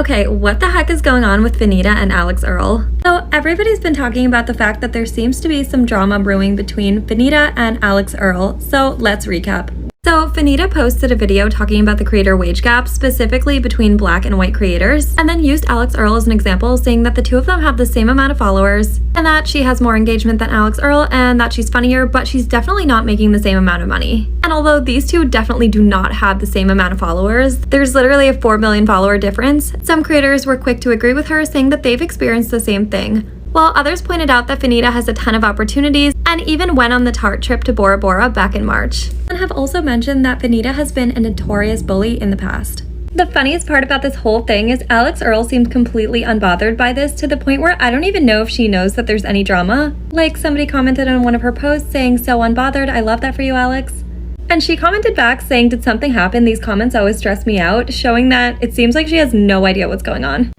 Okay, what the heck is going on with Fanita and Alix Earle? So everybody's been talking about the fact that there seems to be some drama brewing between Fanita and Alix Earle, so let's recap. So Fanita posted a video talking about the creator wage gap, specifically between Black and white creators, and then used Alix Earle as an example, saying that the two of them have the same amount of followers, and that she has more engagement than Alix Earle, and that she's funnier, but she's definitely not making the same amount of money. And although these two definitely do not have the same amount of followers, there's literally a 4 million follower difference. Some creators were quick to agree with her, saying that they've experienced the same thing, while others pointed out that Fanita has a ton of opportunities and even went on the Tarte trip to Bora Bora back in March. And have also mentioned that Fanita has been a notorious bully in the past. The funniest part about this whole thing is Alix Earle seemed completely unbothered by this, to the point where I don't even know if she knows that there's any drama. Like, somebody commented on one of her posts saying, "So unbothered, I love that for you, Alix." And she commented back saying, "Did something happen? These comments always stress me out," showing that it seems like she has no idea what's going on.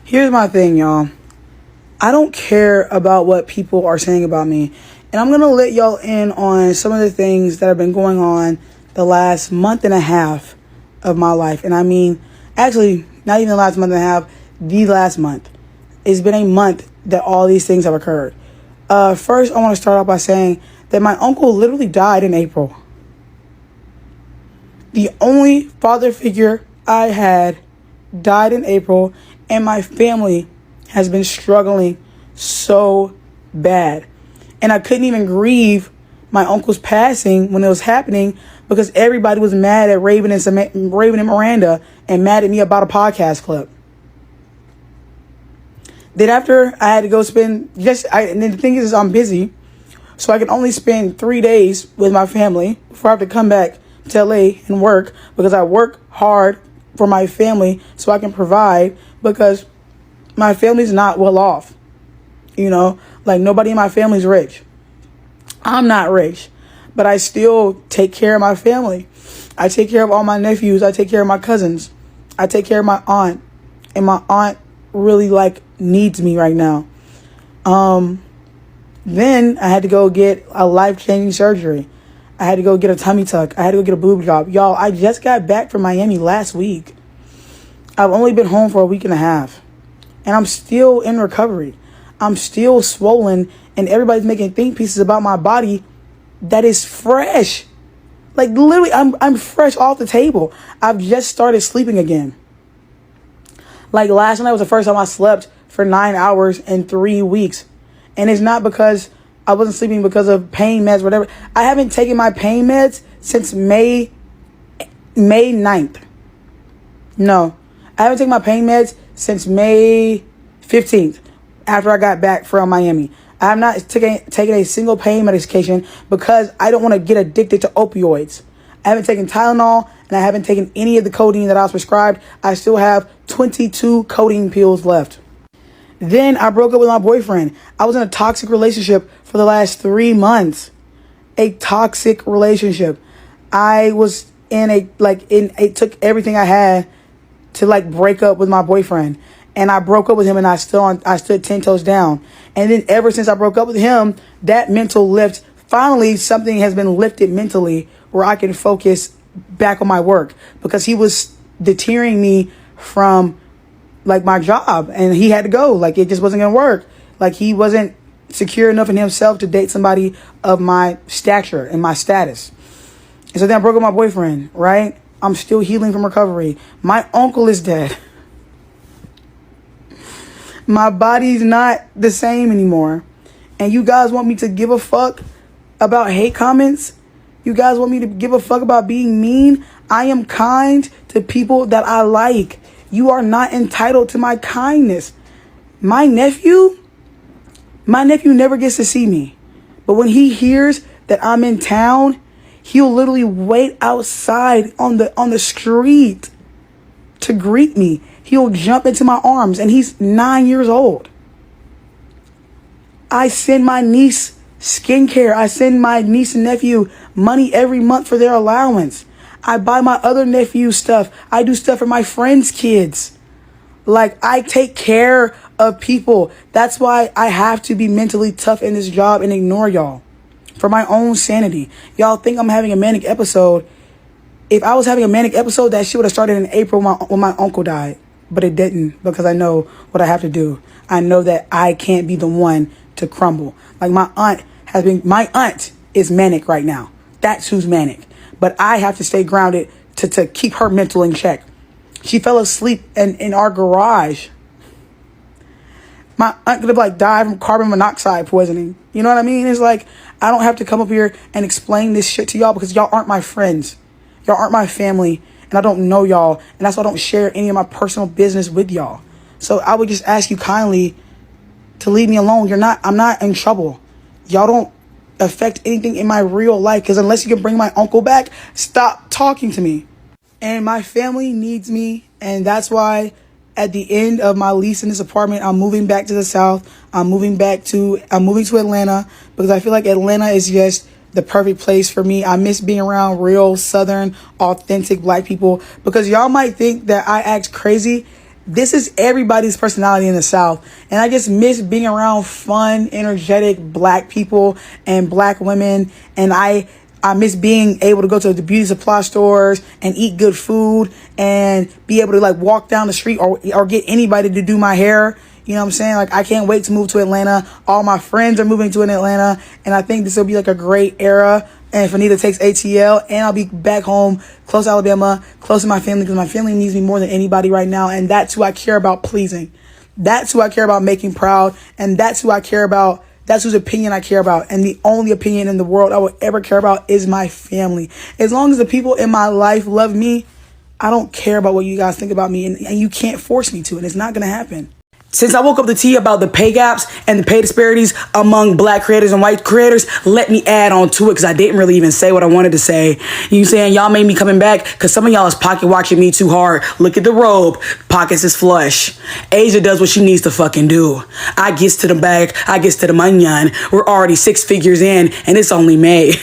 Here's my thing, y'all. I don't care about what people are saying about me. And I'm going to let y'all in on some of the things that have been going on the last month and a half of my life. And I mean, actually, not even the last month and a half, the last month. It's been a month that all these things have occurred. First, I want to start off by saying that my uncle literally died in April. The only father figure I had died in April, and my family has been struggling so bad. And I couldn't even grieve my uncle's passing when it was happening because everybody was mad at Raven and Miranda and mad at me about a podcast clip. Then after I had to go spend and then the thing is I'm busy, so I can only spend 3 days with my family before I have to come back to LA and work, because I work hard for my family so I can provide, because my family's not well off. You know, like, nobody in my family's rich. I'm not rich, but I still take care of my family. I take care of all my nephews. I take care of my cousins. I take care of my aunt, and my aunt really needs me right now. Then I had to go get a life-changing surgery. I had to go get a tummy tuck. I had to go get a boob job. Y'all, I just got back from Miami last week. I've only been home for a week and a half. And I'm still in recovery. I'm still swollen, and everybody's making think pieces about my body that is fresh. Like, literally, I'm fresh off the table. I've just started sleeping again. Like, last night was the first time I slept for 9 hours in 3 weeks. And it's not because I wasn't sleeping because of pain meds or whatever. I haven't taken my pain meds since May 9th. No, I haven't taken my pain meds since May 15th, after I got back from Miami. I have not taken a single pain medication because I don't want to get addicted to opioids. I haven't taken Tylenol, and I haven't taken any of the codeine that I was prescribed. I still have 22 codeine pills left. Then I broke up with my boyfriend. I was in a toxic relationship for the last 3 months. A toxic relationship. I was it took everything I had to break up with my boyfriend. And I broke up with him, and I stood 10 toes down. And then ever since I broke up with him, that mental lift, finally something has been lifted mentally where I can focus back on my work, because he was deterring me from my job, and he had to go. It just wasn't going to work. He wasn't secure enough in himself to date somebody of my stature and my status. And so then I broke up with my boyfriend, right? I'm still healing from recovery. My uncle is dead. My body's not the same anymore. And you guys want me to give a fuck about hate comments? You guys want me to give a fuck about being mean? I am kind to people that I like. You are not entitled to my kindness. My nephew never gets to see me. But when he hears that I'm in town, he'll literally wait outside on the street to greet me. He'll jump into my arms, and he's 9 years old. I send my niece skincare. I send my niece and nephew money every month for their allowance. I buy my other nephew stuff. I do stuff for my friends' kids. I take care of people. That's why I have to be mentally tough in this job and ignore y'all for my own sanity. Y'all think I'm having a manic episode. If I was having a manic episode, that shit would have started in April when my uncle died. but it didn't, because I know what I have to do. I know that I can't be the one to crumble. Like my aunt is manic right now. That's who's manic. But I have to stay grounded to keep her mental in check. She fell asleep in our garage. My aunt could have like died from carbon monoxide poisoning. You know what I mean? It's like, I don't have to come up here and explain this shit to y'all because y'all aren't my friends. Y'all aren't my family. And I don't know y'all. And that's why I don't share any of my personal business with y'all. So I would just ask you kindly to leave me alone. I'm not in trouble. Y'all don't affect anything in my real life, because unless you can bring my uncle back, stop talking to me. And my family needs me. And that's why at the end of my lease in this apartment, I'm moving back to the South. I'm moving to Atlanta, because I feel like Atlanta is just the perfect place for me. I miss being around real Southern, authentic Black people, because y'all might think that I act crazy. This is everybody's personality in the South. And I just miss being around fun, energetic Black people and Black women. And I miss being able to go to the beauty supply stores and eat good food and be able to like walk down the street or get anybody to do my hair. You know what I'm saying? Like, I can't wait to move to Atlanta. All my friends are moving to Atlanta. And I think this will be like a great era. And Fanita takes ATL, and I'll be back home, close to Alabama, close to my family, because my family needs me more than anybody right now. And that's who I care about pleasing. That's who I care about making proud. And that's who I care about. That's whose opinion I care about. And the only opinion in the world I will ever care about is my family. As long as the people in my life love me, I don't care about what you guys think about me. And you can't force me to, and it's not going to happen. Since I woke up the tea about the pay gaps and the pay disparities among Black creators and white creators, let me add on to it, because I didn't really even say what I wanted to say. You saying y'all made me coming back because some of y'all is pocket watching me too hard. Look at the robe. Pockets is flush. Asia does what she needs to fucking do. I gets to the bag. I gets to the manyan. We're already 6 figures in, and it's only May.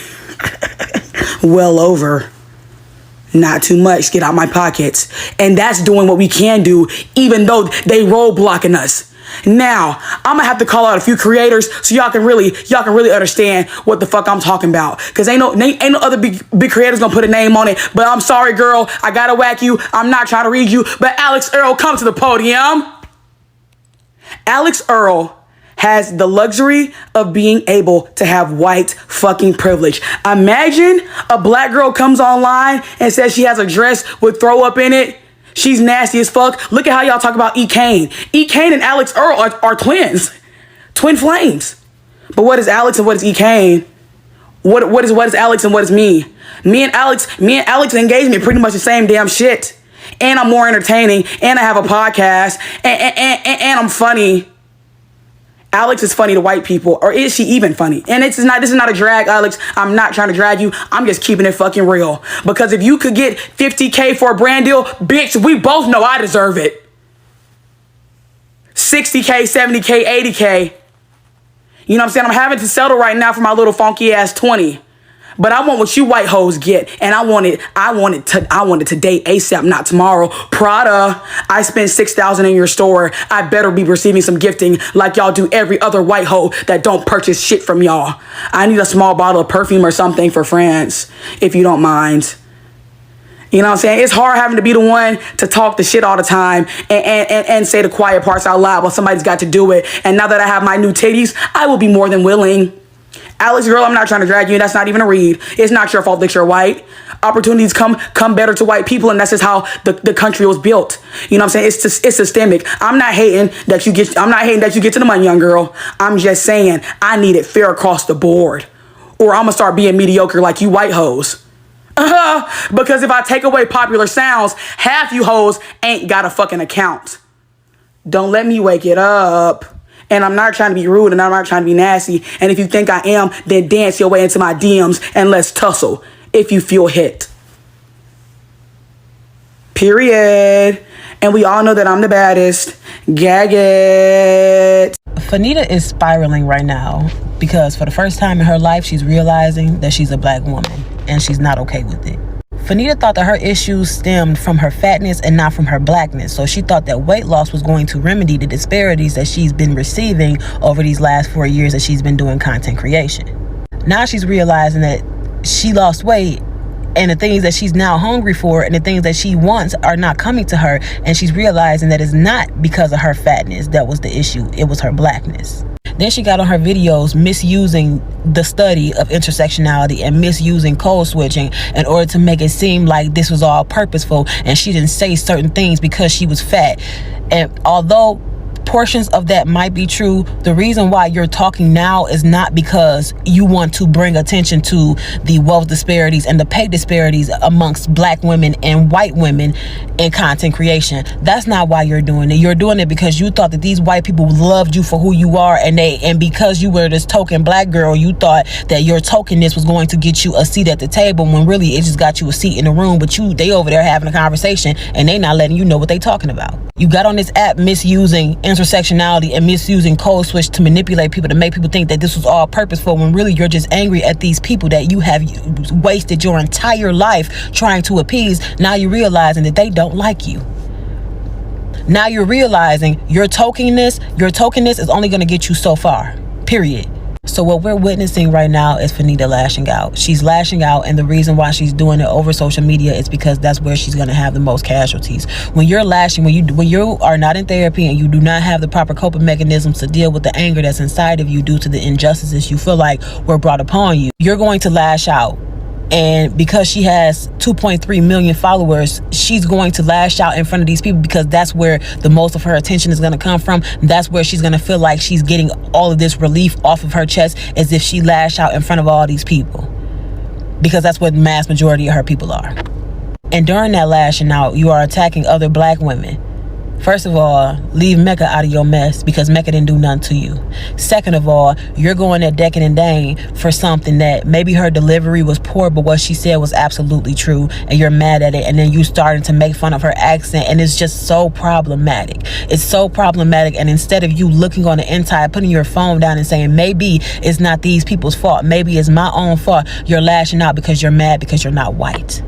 Well over. Not too much. Get out my pockets. And that's doing what we can do, even though they roadblocking us. Now, I'm gonna have to call out a few creators so y'all can really understand what the fuck I'm talking about. Cause ain't no other big creators gonna put a name on it. But I'm sorry, girl. I gotta whack you. I'm not trying to read you. But Alix Earle, come to the podium. Alix Earle has the luxury of being able to have white fucking privilege. Imagine a Black girl comes online and says she has a dress with throw up in it. She's nasty as fuck. Look at how y'all talk about E. Kane. E. Kane and Alix Earle are twins. Twin flames. But what is Alix and what is E. Kane? What is Alix and what is me? Me and Alix engagement pretty much the same damn shit. And I'm more entertaining. And I have a podcast. And I'm funny. Alix is funny to white people, or is she even funny? And this is not a drag, Alix. I'm not trying to drag you. I'm just keeping it fucking real. Because if you could get $50K for a brand deal, bitch, we both know I deserve it. $60K, $70K, $80K. You know what I'm saying? I'm having to settle right now for my little funky ass 20. But I want what you white hoes get. And I want it today, ASAP, not tomorrow. Prada, I spent $6,000 in your store. I better be receiving some gifting like y'all do every other white hoe that don't purchase shit from y'all. I need a small bottle of perfume or something for France, if you don't mind. You know what I'm saying? It's hard having to be the one to talk the shit all the time and say the quiet parts out loud, but somebody's got to do it. And now that I have my new titties, I will be more than willing. Alix, girl, I'm not trying to drag you. That's not even a read. It's not your fault that you're white. Opportunities come better to white people, and that's just how the country was built. You know what I'm saying? It's systemic. I'm not hating that you get to the money, young girl. I'm just saying I need it fair across the board, or I'm gonna start being mediocre like you white hoes. Because if I take away popular sounds, half you hoes ain't got a fucking account. Don't let me wake it up. And I'm not trying to be rude, and I'm not trying to be nasty. And if you think I am, then dance your way into my DMs and let's tussle if you feel hit. Period. And we all know that I'm the baddest. Gag it. Fanita is spiraling right now because for the first time in her life, she's realizing that she's a Black woman and she's not okay with it. Fanita thought that her issues stemmed from her fatness and not from her Blackness. So she thought that weight loss was going to remedy the disparities that she's been receiving over these last 4 years that she's been doing content creation. Now she's realizing that she lost weight And the things that she's now hungry for and the things that she wants are not coming to her. And she's realizing that it's not because of her fatness that was the issue. It was her blackness. Then she got on her videos misusing the study of intersectionality and misusing code switching in order to make it seem like this was all purposeful and she didn't say certain things because she was fat. And although portions of that might be true, the reason why you're talking now is not because you want to bring attention to the wealth disparities and the pay disparities amongst black women and white women in content creation. That's not why you're doing it. You're doing it because you thought that these white people loved you for who you are, and because you were this token black girl, you thought that your tokenness was going to get you a seat at the table, when really it just got you a seat in the room. But they over there having a conversation and they not letting you know what they talking about. You got on this app misusing intersectionality and misusing code switch to manipulate people, to make people think that this was all purposeful, when really you're just angry at these people that you have wasted your entire life trying to appease. Now you're realizing that they don't like you. Now you're realizing your tokenness is only going to get you so far, period. So what we're witnessing right now is Fanita lashing out. She's lashing out, and the reason why she's doing it over social media is because that's where she's going to have the most casualties. When you're lashing, when you are not in therapy and you do not have the proper coping mechanisms to deal with the anger that's inside of you due to the injustices you feel like were brought upon you, you're going to lash out. And because she has 2.3 million followers, she's going to lash out in front of these people because that's where the most of her attention is going to come from. That's where she's going to feel like she's getting all of this relief off of her chest, as if she lashed out in front of all these people, because that's what the mass majority of her people are. And during that lashing out, you are attacking other black women. First of all, leave Mecca out of your mess, because Mecca didn't do nothing to you. Second of all, you're going at Deccan and Dane for something that maybe her delivery was poor, but what she said was absolutely true, and you're mad at it. And then you starting to make fun of her accent, and it's just so problematic. It's so problematic. And instead of you looking on the inside, putting your phone down and saying, maybe it's not these people's fault, maybe it's my own fault, you're lashing out because you're mad because you're not white.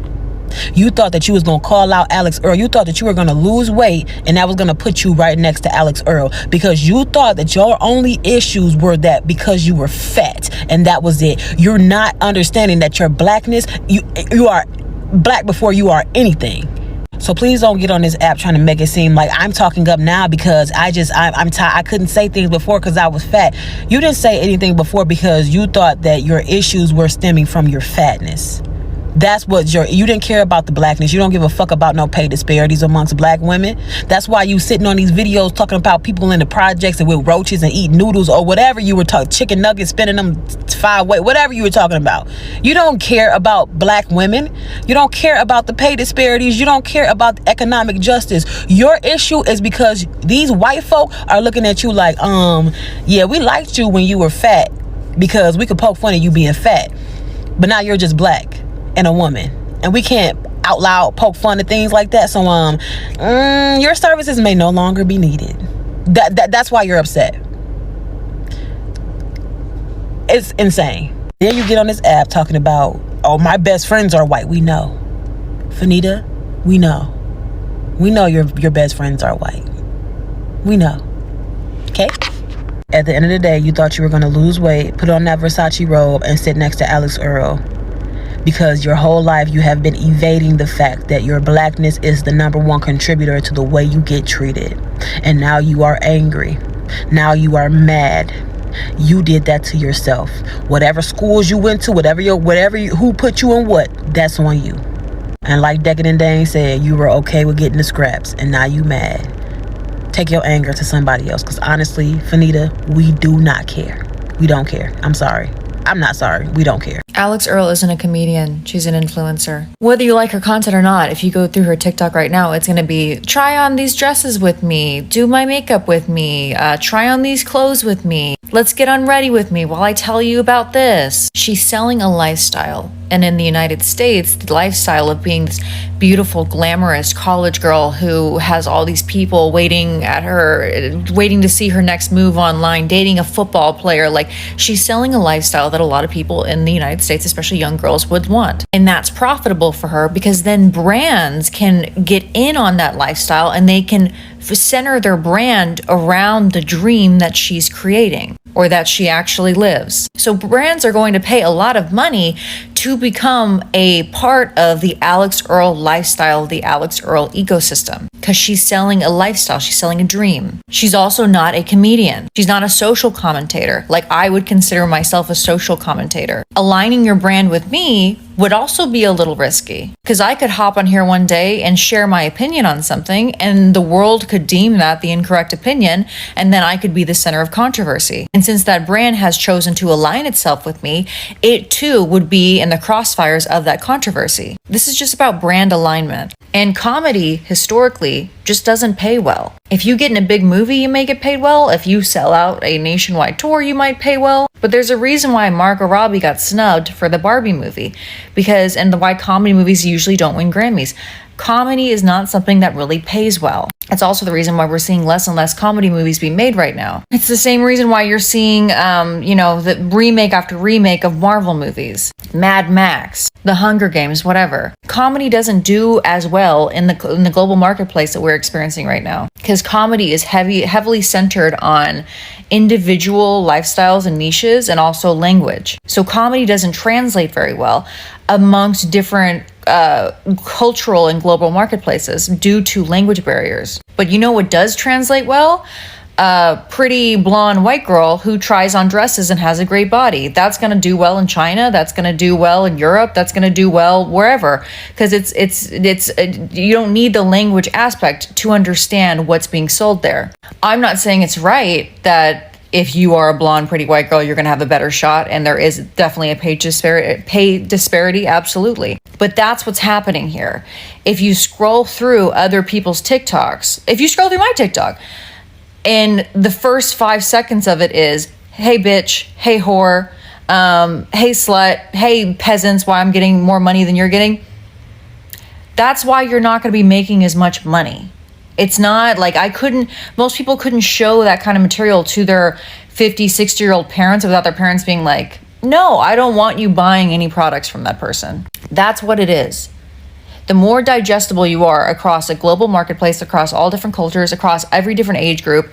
You thought that you was going to call out Alix Earle. You thought that you were going to lose weight and that was going to put you right next to Alix Earle, because you thought that your only issues were that because you were fat, and that was it. You're not understanding that your blackness, you are black before you are anything. So please don't get on this app trying to make it seem like I'm talking up now because I'm tired. I couldn't say things before because I was fat. You didn't say anything before because you thought that your issues were stemming from your fatness. That's what you didn't care about the blackness. You don't give a fuck about no pay disparities amongst black women. That's why you sitting on these videos talking about people in the projects and with roaches and eat noodles or whatever you were talking, chicken nuggets, spending them 5 ways, whatever you were talking about. You don't care about black women. You don't care about the pay disparities. You don't care about economic justice. Your issue is because these white folk are looking at you like, yeah, we liked you when you were fat because we could poke fun at you being fat, but now you're just black and a woman, and we can't out loud poke fun at things like that. So your services may no longer be needed. That's why you're upset. It's insane. Then you get on this app talking about, oh, my best friends are white. We know, Fanita, we know your best friends are white. We know. Okay. At the end of the day, you thought you were going to lose weight, put on that Versace robe, and sit next to Alix Earle, because your whole life you have been evading the fact that your blackness is the #1 contributor to the way you get treated. And now you are angry. Now you are mad. You did that to yourself. Whatever schools you went to, who put you in what, that's on you. And like Deccan and Dane said, you were okay with getting the scraps, and now you mad. Take your anger to somebody else, because honestly, Fanita, we do not care. We don't care. I'm sorry. I'm not sorry. We don't care. Alix Earle isn't a comedian. She's an influencer. Whether you like her content or not, if you go through her TikTok right now, it's going to be, try on these dresses with me, do my makeup with me, try on these clothes with me, let's get unready with me while I tell you about this. She's selling a lifestyle. And in the United States, the lifestyle of being this beautiful, glamorous college girl who has all these people waiting at her, waiting to see her next move online, dating a football player. Like, she's selling a lifestyle that a lot of people in the United States, especially young girls, would want. And that's profitable for her, because then brands can get in on that lifestyle and they can center their brand around the dream that she's creating, or that she actually lives. So brands are going to pay a lot of money to become a part of the Alix Earle lifestyle, the Alix Earle ecosystem, because she's selling a lifestyle, she's selling a dream. She's also not a comedian. She's not a social commentator. Like, I would consider myself a social commentator. Aligning your brand with me would also be a little risky, because I could hop on here one day and share my opinion on something, and the world could deem that the incorrect opinion, and then I could be the center of controversy. And since that brand has chosen to align itself with me, it too would be in the crossfires of that controversy. This is just about brand alignment. And comedy, historically, just doesn't pay well. If you get in a big movie, you may get paid well. If you sell out a nationwide tour, you might pay well. But there's a reason why Margot Robbie got snubbed for the Barbie movie, and why comedy movies usually don't win Grammys. Comedy is not something that really pays well. It's also the reason why we're seeing less and less comedy movies being made right now. It's the same reason why you're seeing, the remake after remake of Marvel movies, Mad Max, The Hunger Games, whatever. Comedy doesn't do as well in the global marketplace that we're experiencing right now, because comedy is heavily centered on individual lifestyles and niches, and also language. So comedy doesn't translate very well amongst different cultural and global marketplaces due to language barriers. But you know what does translate well? A pretty blonde white girl who tries on dresses and has a great body. That's going to do well in China. That's going to do well in Europe. That's going to do well wherever, because you don't need the language aspect to understand what's being sold there. I'm not saying it's right that if you are a blonde, pretty white girl, you're going to have a better shot. And there is definitely a pay disparity, absolutely. But that's what's happening here. If you scroll through other people's TikToks, if you scroll through my TikTok, and the first 5 seconds of it is, hey bitch, hey whore, hey slut, hey peasants, why I'm getting more money than you're getting. That's why you're not going to be making as much money. It's not like most people couldn't show that kind of material to their 50, 60-year-old parents without their parents being like, no, I don't want you buying any products from that person. That's what it is. The more digestible you are across a global marketplace, across all different cultures, across every different age group,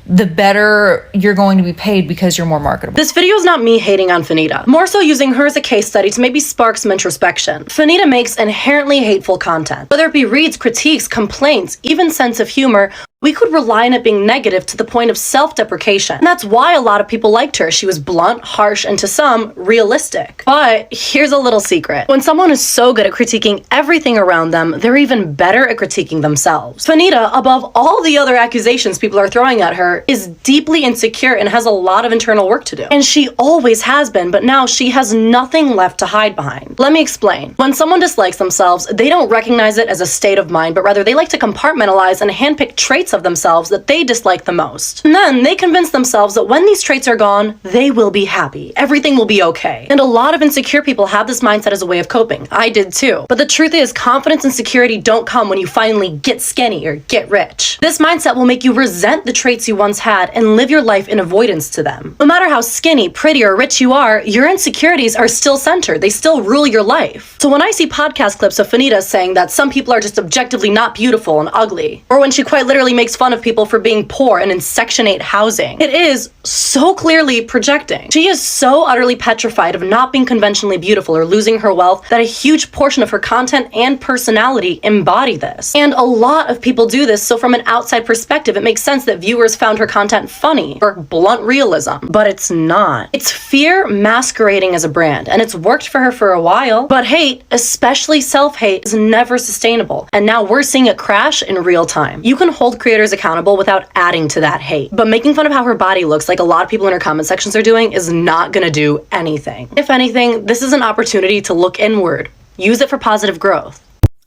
the better you're going to be paid, because you're more marketable. This video is not me hating on Fanita, more so using her as a case study to maybe spark some introspection. Fanita makes inherently hateful content. Whether it be reads, critiques, complaints, even sense of humor, we could rely on it being negative to the point of self-deprecation. And that's why a lot of people liked her. She was blunt, harsh, and to some, realistic. But here's a little secret. When someone is so good at critiquing everything around them, they're even better at critiquing themselves. Fanita, above all the other accusations people are throwing at her, is deeply insecure and has a lot of internal work to do. And she always has been, but now she has nothing left to hide behind. Let me explain. When someone dislikes themselves, they don't recognize it as a state of mind, but rather they like to compartmentalize and handpick traits of themselves that they dislike the most. And then they convince themselves that when these traits are gone, they will be happy. Everything will be okay. And a lot of insecure people have this mindset as a way of coping. I did too. But the truth is, confidence and security don't come when you finally get skinny or get rich. This mindset will make you resent the traits you once had and live your life in avoidance to them. No matter how skinny, pretty, or rich you are, your insecurities are still centered. They still rule your life. So when I see podcast clips of Fanita saying that some people are just objectively not beautiful and ugly, or when she quite literally makes fun of people for being poor and in Section 8 housing, it is so clearly projecting. She is so utterly petrified of not being conventionally beautiful or losing her wealth that a huge portion of her content and personality embody this. And a lot of people do this, so from an outside perspective, it makes sense that viewers found her content funny or blunt realism. But it's not. It's fear masquerading as a brand, and it's worked for her for a while. But hate, especially self-hate, is never sustainable. And now we're seeing it crash in real time. You can hold creators accountable without adding to that hate. But making fun of how her body looks, like a lot of people in her comment sections are doing, is not gonna do anything. If anything, this is an opportunity to look inward. Use it for positive growth.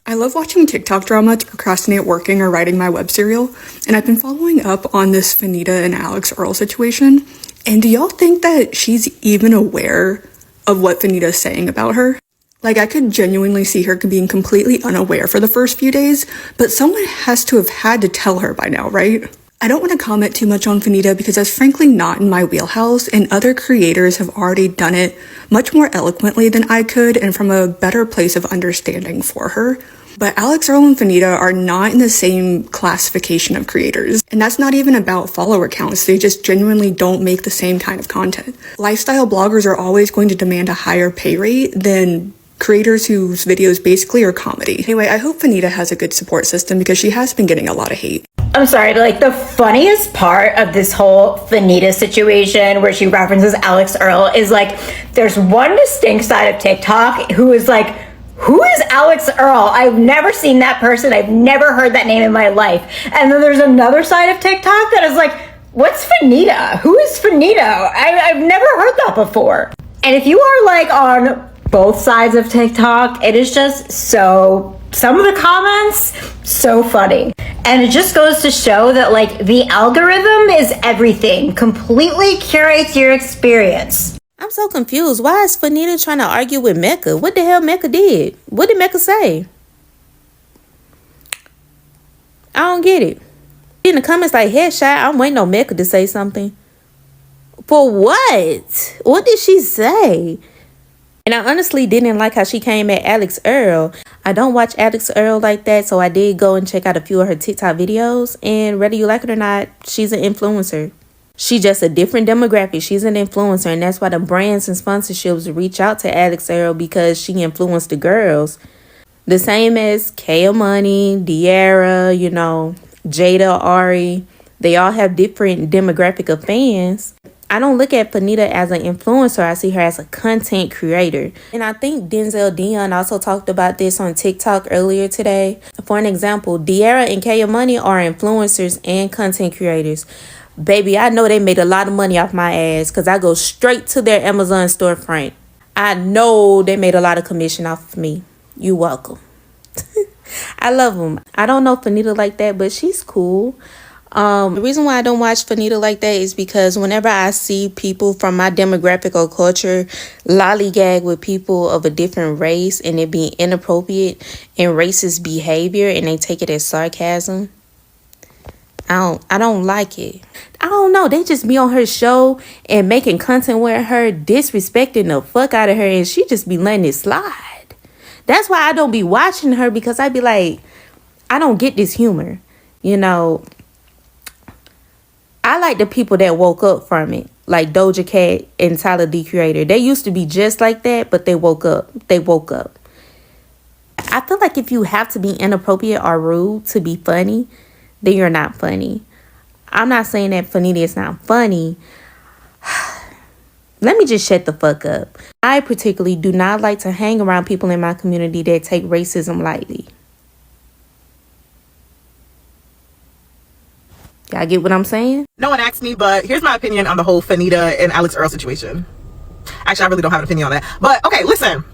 I love watching TikTok drama to procrastinate working or writing my web serial, and I've been following up on this Fanita and Alix Earle situation. And do y'all think that she's even aware of what Fanita's saying about her? Like, I could genuinely see her being completely unaware for the first few days, but someone has to have had to tell her by now, right? I don't want to comment too much on Fanita because that's frankly not in my wheelhouse, and other creators have already done it much more eloquently than I could and from a better place of understanding for her. But Alix, Earle, and Fanita are not in the same classification of creators. And that's not even about follower counts. They just genuinely don't make the same kind of content. Lifestyle bloggers are always going to demand a higher pay rate than creators whose videos basically are comedy. Anyway, I hope Fanita has a good support system because she has been getting a lot of hate. I'm sorry, but like the funniest part of this whole Fanita situation where she references Alix Earle is like, there's one distinct side of TikTok who is like, who is Alix Earle? I've never seen that person. I've never heard that name in my life. And then there's another side of TikTok that is like, what's Fanita? Who is Fanita? I've never heard that before. And if you are like on both sides of TikTok, it is just so, some of the comments, so funny. And it just goes to show that like the algorithm is everything, completely curates your experience. I'm so confused. Why is Fanita trying to argue with Mecca? What the hell Mecca did? What did Mecca say? I don't get it. In the comments like, headshot, I'm waiting on Mecca to say something. For what? What did she say? And I honestly didn't like how she came at Alix Earle. I don't watch Alix Earle like that, so I did go and check out a few of her TikTok videos. And whether you like it or not, she's an influencer. She's just a different demographic. She's an influencer, and that's why the brands and sponsorships reach out to Alix Earle because she influenced the girls. The same as Kaya Money, De'Ara, you know, Jada, Ari. They all have different demographic of fans. I don't look at Fanita as an influencer. I see her as a content creator. And I think Denzel Dion also talked about this on TikTok earlier today. For an example, De'Ara and Kaya Money are influencers and content creators. Baby, I know they made a lot of money off my ass because I go straight to their Amazon storefront. I know they made a lot of commission off of me. You welcome. I love them. I don't know Fanita like that, but she's cool. The reason why I don't watch Fanita like that is because whenever I see people from my demographic or culture lollygag with people of a different race and it being inappropriate and racist behavior and they take it as sarcasm, I don't like it. I don't know. They just be on her show and making content with her, disrespecting the fuck out of her, and she just be letting it slide. That's why I don't be watching her, because I be like, I don't get this humor. You know, I like the people that woke up from it, like Doja Cat and Tyler, the Creator. They used to be just like that, but they woke up. They woke up. I feel like if you have to be inappropriate or rude to be funny, then you're not funny. I'm not saying that Fanita is not funny. Let me just shut the fuck up. I particularly do not like to hang around people in my community that take racism lightly. Y'all get what I'm saying? No one asked me, but here's my opinion on the whole Fanita and Alix Earle situation. Actually, I really don't have an opinion on that. But okay, listen.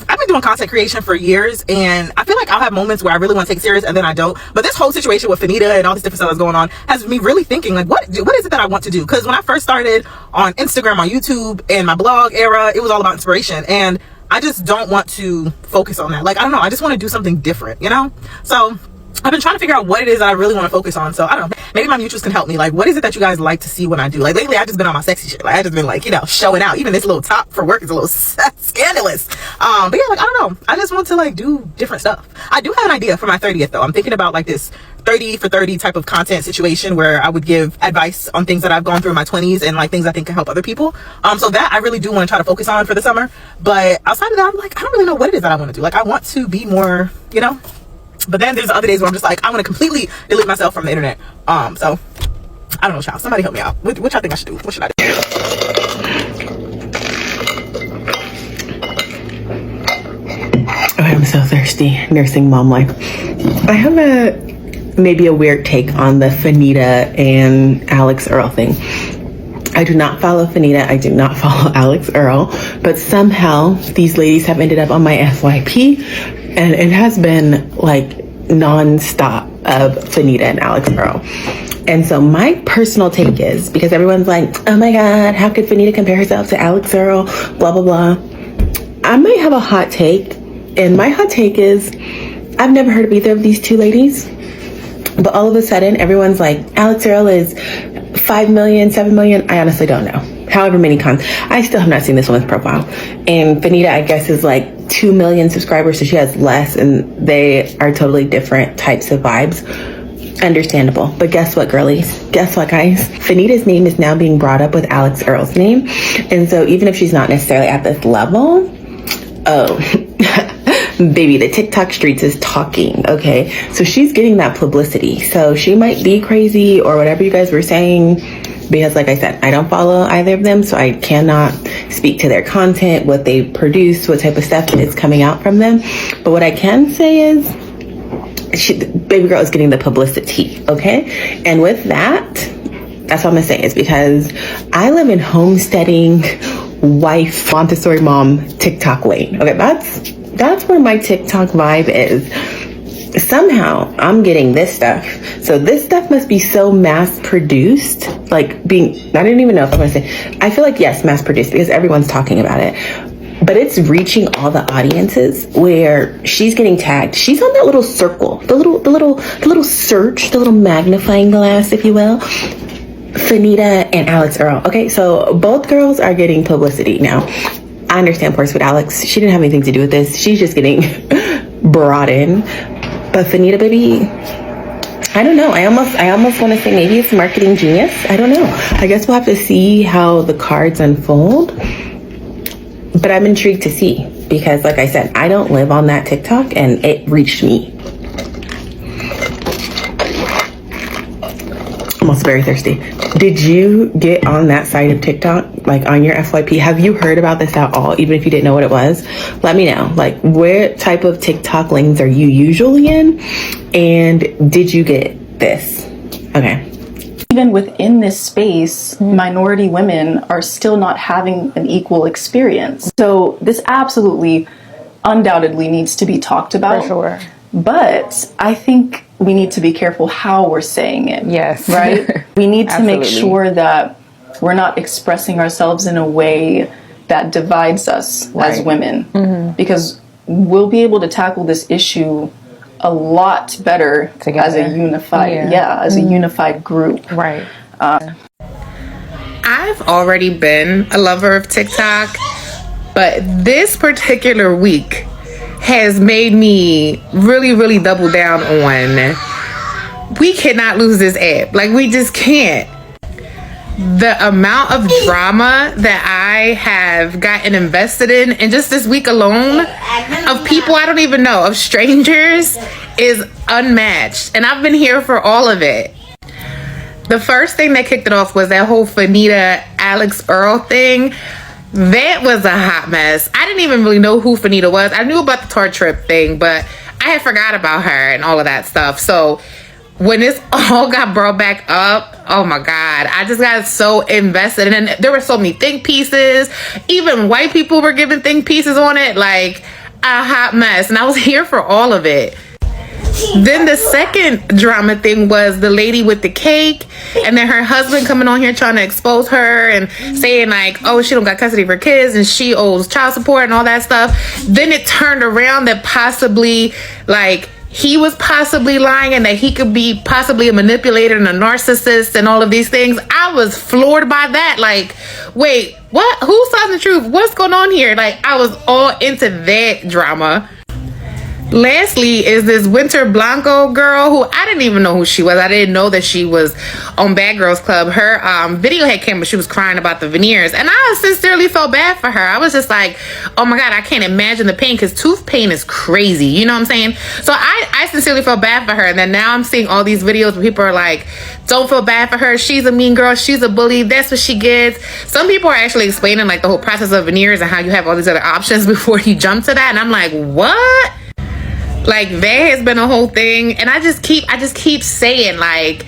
I've been doing content creation for years, and I feel like I'll have moments where I really want to take it serious and then I don't. But this whole situation with Fanita and all this different stuff that's going on has me really thinking, like, what is it that I want to do? Because when I first started on Instagram, on YouTube, and my blog era, it was all about inspiration. And I just don't want to focus on that. Like, I don't know. I just want to do something different, you know? So I've been trying to figure out what it is that I really want to focus on. So I don't know. Maybe my mutuals can help me. Like, what is it that you guys like to see when I do? Like, lately I've just been on my sexy shit. Like, I've just been like, you know, showing out. Even this little top for work is a little scandalous. But yeah, like, I don't know. I just want to like do different stuff. I do have an idea for my 30th though. I'm thinking about like this 30 for 30 type of content situation where I would give advice on things that I've gone through in my 20s and like things I think can help other people. So that I really do want to try to focus on for the summer. But outside of that, I'm like, I don't really know what it is that I want to do. Like, I want to be more, you know. But then there's other days where I'm just like, I want to completely delete myself from the internet. So I don't know, child. Somebody help me out. What y'all think I should do? What should I do? Oh, I'm so thirsty. Nursing mom life. I have maybe a weird take on the Fanita and Alix Earle thing. I do not follow Fanita. I do not follow Alix Earle. But somehow these ladies have ended up on my FYP. And it has been like non-stop of Fanita and Alix Earle. And so my personal take is, because everyone's like, oh my God, how could Fanita compare herself to Alix Earle? Blah, blah, blah. I might have a hot take. And my hot take is, I've never heard of either of these two ladies. But all of a sudden, everyone's like, Alix Earle is 5 million, 7 million. I honestly don't know. However many cons. I still have not seen this woman's profile. And Fanita, I guess, is like 2 million subscribers, so she has less, and they are totally different types of vibes. Understandable. But guess what, girlies? Guess what, guys? Fanita's name is now being brought up with Alix Earle's name. And so even if she's not necessarily at this level, oh, baby, the TikTok streets is talking, okay? So she's getting that publicity. So she might be crazy or whatever you guys were saying, because like I said, I don't follow either of them, so I cannot speak to their content, what they produce, what type of stuff is coming out from them. But what I can say is, baby girl is getting the publicity, okay? And with that, that's what I'm gonna say, is because I live in homesteading, wife, Montessori mom, TikTok lane. Okay, that's where my TikTok vibe is. Somehow I'm getting this stuff. So this stuff must be so mass produced, like being, I don't even know if I'm gonna say, I feel like yes, mass produced, because everyone's talking about it. But it's reaching all the audiences where she's getting tagged. She's on that little circle, the little search, the little magnifying glass, if you will. Fanita and Alix Earle. Okay, so both girls are getting publicity now. I understand, of course, with Alix, she didn't have anything to do with this. She's just getting brought in. But Fanita, baby, I don't know. I almost want to say maybe it's marketing genius. I don't know. I guess we'll have to see how the cards unfold. But I'm intrigued to see, because like I said, I don't live on that TikTok and it reached me. I'm also very thirsty. Did you get on that side of TikTok, like on your FYP? Have you heard about this at all, even if you didn't know what it was? Let me know. Like, what type of TikTok lanes are you usually in? And did you get this? Okay. Even within this space, minority women are still not having an equal experience. So this absolutely, undoubtedly needs to be talked about. For sure. But I think we need to be careful how we're saying it. Yes. Right? We need to make sure that we're not expressing ourselves in a way that divides us as women. Because we'll be able to tackle this issue a lot better together as a unified, as a unified group. Right. I've already been a lover of TikTok, but this particular week has made me really, really double down on, we cannot lose this app. Like, we just can't. The amount of drama that I have gotten invested in, and just this week alone, of people I don't even know, of strangers, is unmatched. And I've been here for all of it. The first thing that kicked it off was that whole Fanita Alix Earle thing. That was a hot mess. I didn't even really know who Fanita was. I knew about the tour trip thing, but I had forgot about her and all of that stuff. So when this all got brought back up, oh my God, I just got so invested. And there were so many think pieces. Even white people were giving think pieces on it, like a hot mess. And I was here for all of it. Then the second drama thing was the lady with the cake, and then her husband coming on here trying to expose her and saying like, oh, she don't got custody of her kids and she owes child support and all that stuff. Then it turned around that possibly like he was possibly lying and that he could be possibly a manipulator and a narcissist and all of these things. I was floored by that. Like, wait, what? Who's telling the truth? What's going on here? Like, I was all into that drama. Lastly is this Winter Blanco girl who I didn't even know who she was. I didn't know that she was on Bad Girls Club. Her video had came, but she was crying about the veneers. And I sincerely felt bad for her. I was just like, oh my God, I can't imagine the pain, because tooth pain is crazy. You know what I'm saying? So I sincerely felt bad for her. And then now I'm seeing all these videos where people are like, don't feel bad for her. She's a mean girl. She's a bully. That's what she gets. Some people are actually explaining like the whole process of veneers and how you have all these other options before you jump to that. And I'm like, what? Like, that has been a whole thing. And I just keep saying, like,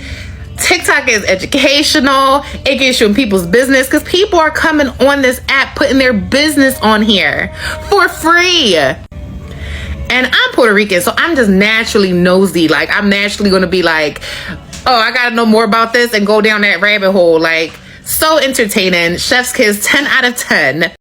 TikTok is educational. It gets you in people's business, because people are coming on this app putting their business on here for free. And I'm Puerto Rican, so I'm just naturally nosy. Like, I'm naturally gonna be like, oh, I gotta know more about this and go down that rabbit hole. Like, so entertaining. Chef's kiss, 10 out of 10.